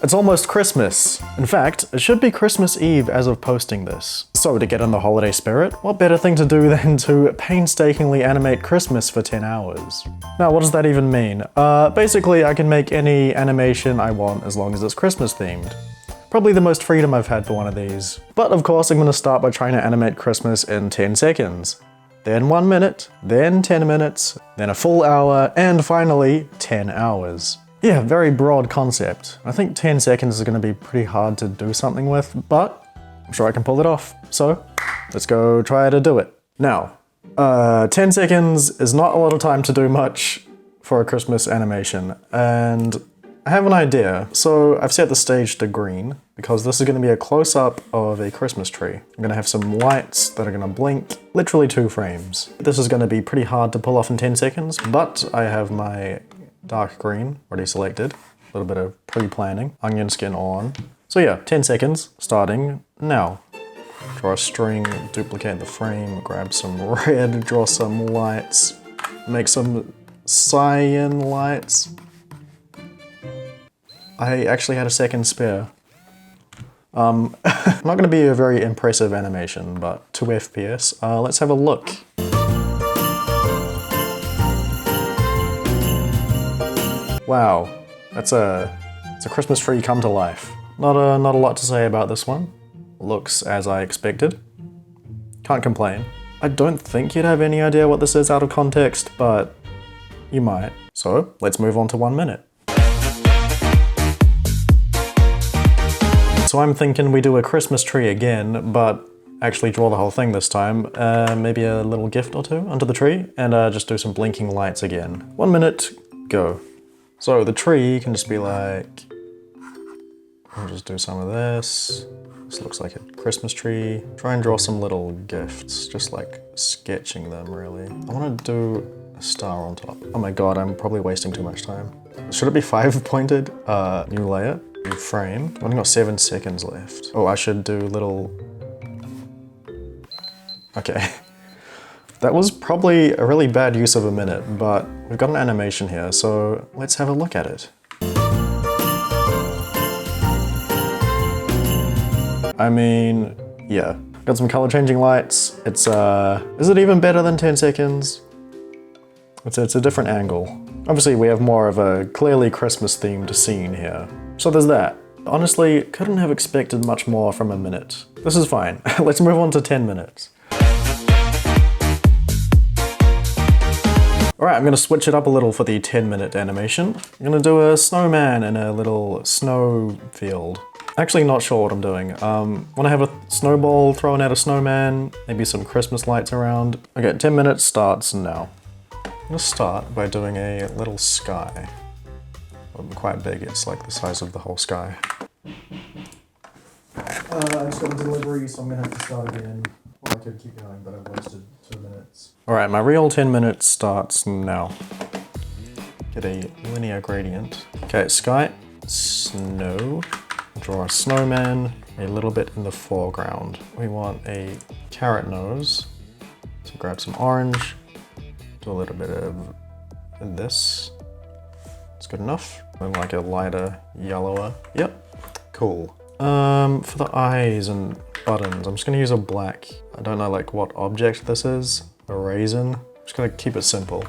It's almost Christmas. In fact, it should be Christmas Eve as of posting this. So to get in the holiday spirit, what better thing to do than to painstakingly animate Christmas for 10 hours? Now, what does that even mean? Basically, I can make any animation I want as long as it's Christmas themed. Probably the most freedom I've had for one of these. But of course, I'm gonna start by trying to animate Christmas in 10 seconds. Then 1 minute, then 10 minutes, then a full hour, and finally 10 hours. Yeah, very broad concept. I think 10 seconds is going to be pretty hard to do something with, but I'm sure I can pull it off. So, let's go try to do it. Now, 10 seconds is not a lot of time to do much for a Christmas animation, and I have an idea. So I've set the stage to green, because this is going to be a close-up of a Christmas tree. I'm going to have some lights that are going to blink, literally 2 frames. This is going to be pretty hard to pull off in 10 seconds, but I have my dark green already selected. A little bit of pre-planning. Onion skin on. So yeah, 10 seconds, starting now. Draw a string, duplicate the frame, grab some red, draw some lights, make some cyan lights. I actually had a second spare. Not going to be a very impressive animation, but 2 FPS. Let's have a look. Wow, it's a Christmas tree come to life. Not a lot to say about this one. Looks as I expected. Can't complain. I don't think you'd have any idea what this is out of context, but you might. So let's move on to 1 minute. So I'm thinking we do a Christmas tree again, but actually draw the whole thing this time. Maybe a little gift or 2 under the tree, and just do some blinking lights again. 1 minute, go. So the tree can just be like, I'll just do some of this. This looks like a Christmas tree. Try and draw some little gifts, just like sketching them really. I want to do a star on top. Oh my god, I'm probably wasting too much time. Should it be 5-pointed? New layer, new frame. I've only got 7 seconds left. Oh, I should do little... Okay. That was probably a really bad use of a minute, but we've got an animation here, so let's have a look at it. I mean, yeah. Got some color changing lights. It's, is it even better than 10 seconds? It's a different angle. Obviously, we have more of a clearly Christmas themed scene here. So there's that. Honestly, couldn't have expected much more from a minute. This is fine. Let's move on to 10 minutes. Alright, I'm going to switch it up a little for the 10-minute animation. I'm going to do a snowman in a little snow field. Actually not sure what I'm doing. Want to have a snowball thrown at a snowman, maybe some Christmas lights around. Okay, 10 minutes starts now. I'm going to start by doing a little sky. Quite big, it's like the size of the whole sky. I just got a delivery, so I'm going to have to start again. Well, I could keep going, but I've wasted 2 minutes. Alright, my real 10 minutes starts now. Get a linear gradient. Okay, sky, snow, draw a snowman, a little bit in the foreground. We want a carrot nose, so grab some orange, do a little bit of this. It's good enough. And like a lighter yellower. Yep, cool. For the eyes and buttons, I'm just gonna use a black. I don't know like what object this is. A raisin. Just gonna keep it simple.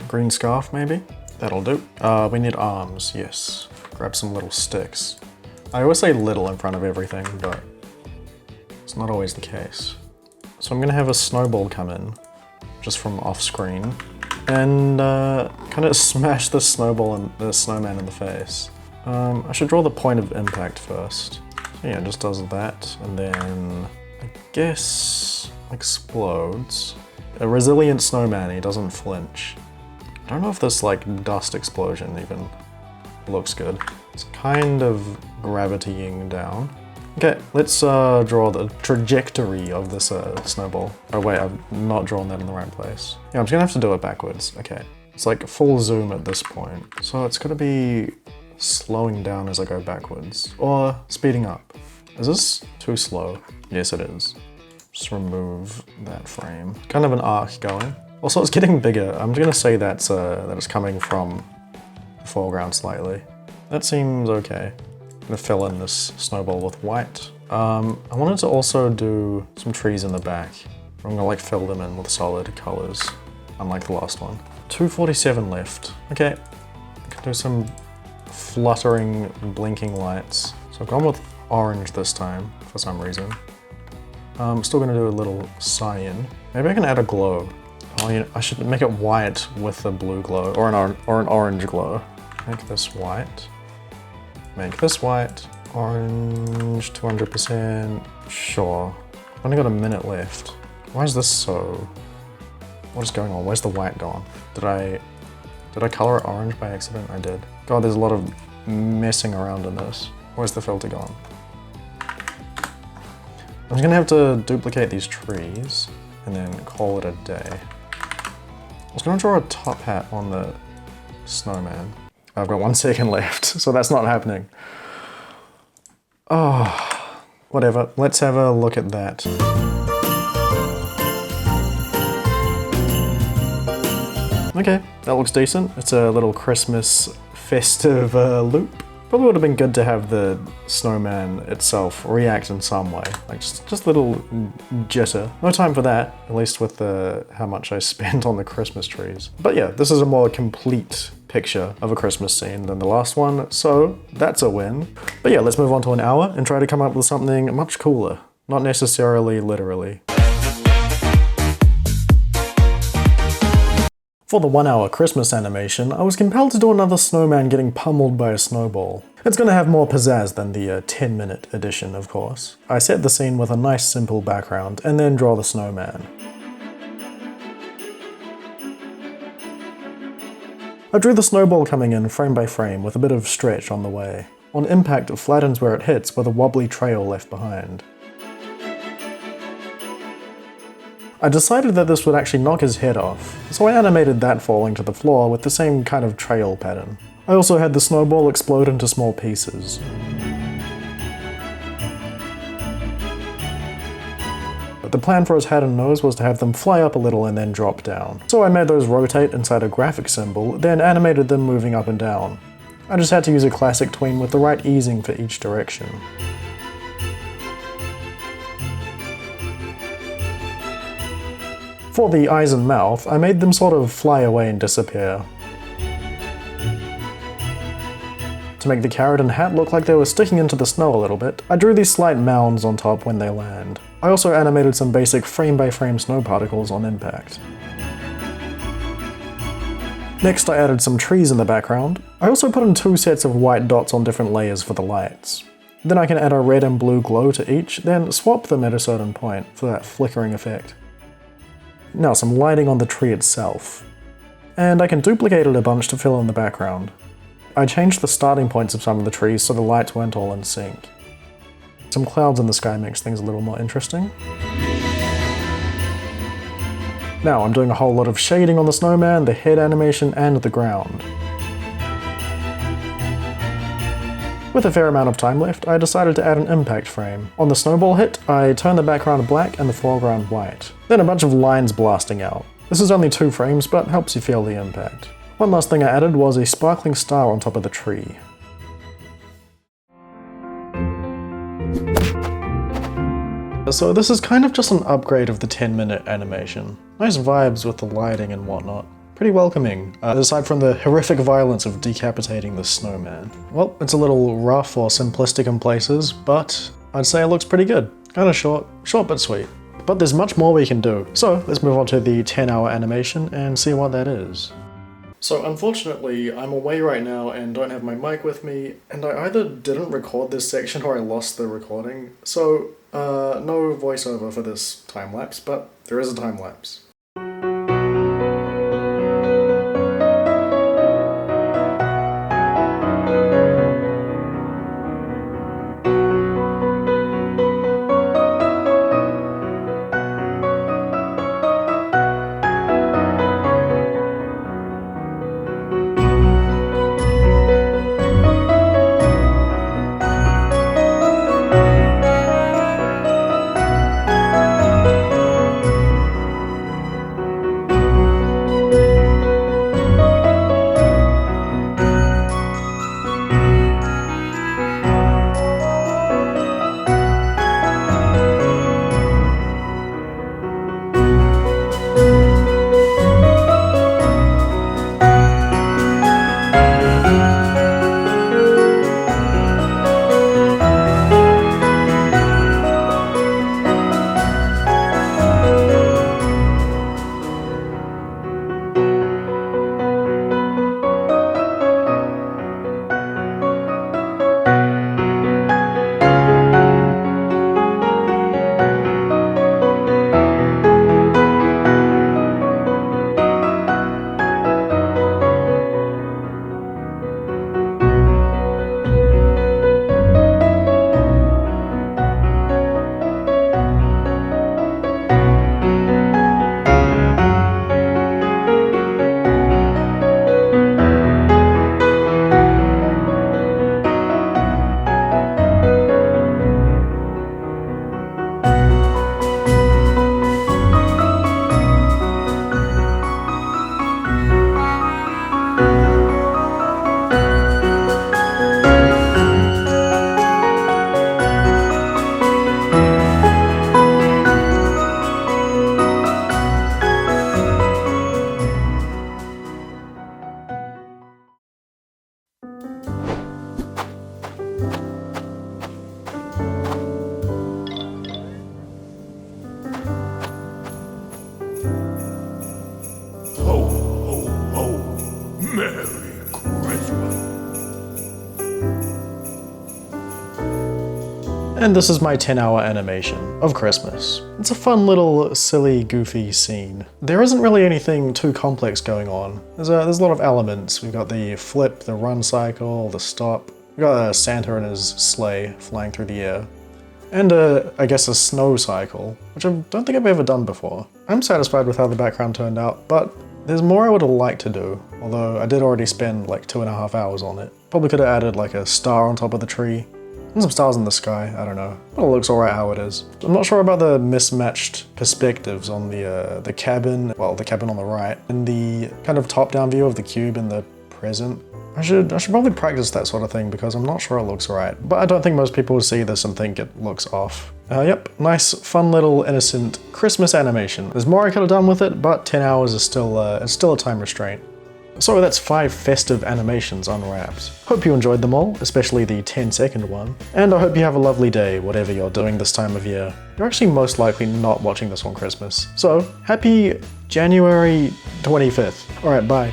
Green scarf maybe? That'll do. We need arms, yes. Grab some little sticks. I always say little in front of everything, but it's not always the case. So I'm gonna have a snowball come in, just from off screen, and kind of smash the snowball and the snowman in the face. I should draw the point of impact first. So yeah, it just does that, and then I guess explodes. A resilient snowman, he doesn't flinch. I don't know if this like dust explosion even looks good. It's kind of gravitying down. Okay, let's draw the trajectory of this snowball. Oh wait, I've not drawn that in the right place. Yeah, I'm just gonna have to do it backwards. Okay, it's like full zoom at this point. So it's gonna be slowing down as I go backwards, or speeding up. Is this too slow? Yes, it is. Just remove that frame. Kind of an arc going. Also, it's getting bigger. I'm gonna say that it's coming from the foreground slightly. That seems okay. gonna fill in this snowball with white. I wanted to also do some trees in the back. I'm gonna like fill them in with solid colors, unlike the last one. 247 left. Okay, I can do some fluttering, blinking lights. So I've gone with orange this time, for some reason. I'm still gonna do a little cyan. Maybe I can add a glow. Oh, you know, I should make it white with a blue glow, or an orange glow. Make this white. Make this white. Orange, 200%. Sure. I've only got a minute left. Why is this so... What is going on? Where's the white gone? Did I color it orange by accident? I did. God, there's a lot of messing around in this. Where's the filter gone? I'm just gonna have to duplicate these trees and then call it a day. I was gonna draw a top hat on the snowman. I've got 1 second left, so that's not happening. Oh, whatever. Let's have a look at that. Okay, that looks decent. It's a little Christmas festive loop. Probably would have been good to have the snowman itself react in some way. Like just a little jitter. No time for that, at least with how much I spent on the Christmas trees. But yeah, this is a more complete picture of a Christmas scene than the last one, so that's a win. But yeah, let's move on to an hour and try to come up with something much cooler. Not necessarily literally. For the 1 hour Christmas animation, I was compelled to do another snowman getting pummeled by a snowball. It's gonna have more pizzazz than the 10-minute edition, of course. I set the scene with a nice simple background, and then draw the snowman. I drew the snowball coming in frame by frame with a bit of stretch on the way. On impact, it flattens where it hits with a wobbly trail left behind. I decided that this would actually knock his head off, so I animated that falling to the floor with the same kind of trail pattern. I also had the snowball explode into small pieces. But the plan for his head and nose was to have them fly up a little and then drop down. So I made those rotate inside a graphic symbol, then animated them moving up and down. I just had to use a classic tween with the right easing for each direction. For the eyes and mouth, I made them sort of fly away and disappear. To make the carrot and hat look like they were sticking into the snow a little bit, I drew these slight mounds on top when they land. I also animated some basic frame-by-frame snow particles on impact. Next, I added some trees in the background. I also put in 2 sets of white dots on different layers for the lights. Then I can add a red and blue glow to each, then swap them at a certain point for that flickering effect. Now some lighting on the tree itself. And I can duplicate it a bunch to fill in the background. I changed the starting points of some of the trees so the lights weren't all in sync. Some clouds in the sky makes things a little more interesting. Now I'm doing a whole lot of shading on the snowman, the head animation, and the ground. With a fair amount of time left, I decided to add an impact frame. On the snowball hit, I turned the background black and the foreground white. Then a bunch of lines blasting out. This is only 2 frames, but helps you feel the impact. One last thing I added was a sparkling star on top of the tree. So this is kind of just an upgrade of the 10-minute animation. Nice vibes with the lighting and whatnot. Pretty welcoming, aside from the horrific violence of decapitating the snowman. Well, it's a little rough or simplistic in places, but I'd say it looks pretty good. Kinda short but sweet. But there's much more we can do. So let's move on to the 10-hour animation and see what that is. So unfortunately, I'm away right now and don't have my mic with me, and I either didn't record this section or I lost the recording. So, no voiceover for this time-lapse, but there is a time-lapse. And this is my 10-hour animation of Christmas. It's a fun little silly goofy scene. There isn't really anything too complex going on. There's a lot of elements. We've got the flip, the run cycle, the stop. We've got Santa and his sleigh flying through the air. And I guess a snow cycle, which I don't think I've ever done before. I'm satisfied with how the background turned out, but there's more I would have liked to do, although I did already spend like 2.5 hours on it. Probably could have added like a star on top of the tree, and some stars in the sky, I don't know. But it looks alright how it is. I'm not sure about the mismatched perspectives on the cabin, well, the cabin on the right, and the kind of top-down view of the cube in the present. I should probably practice that sort of thing because I'm not sure it looks right. But I don't think most people will see this and think it looks off. Yep, nice, fun little innocent Christmas animation. There's more I could have done with it, but 10 hours is still a time restraint. So that's 5 festive animations unwrapped. Hope you enjoyed them all, especially the 10-second one. And I hope you have a lovely day, whatever you're doing this time of year. You're actually most likely not watching this on Christmas. So, happy January 25th. Alright, bye.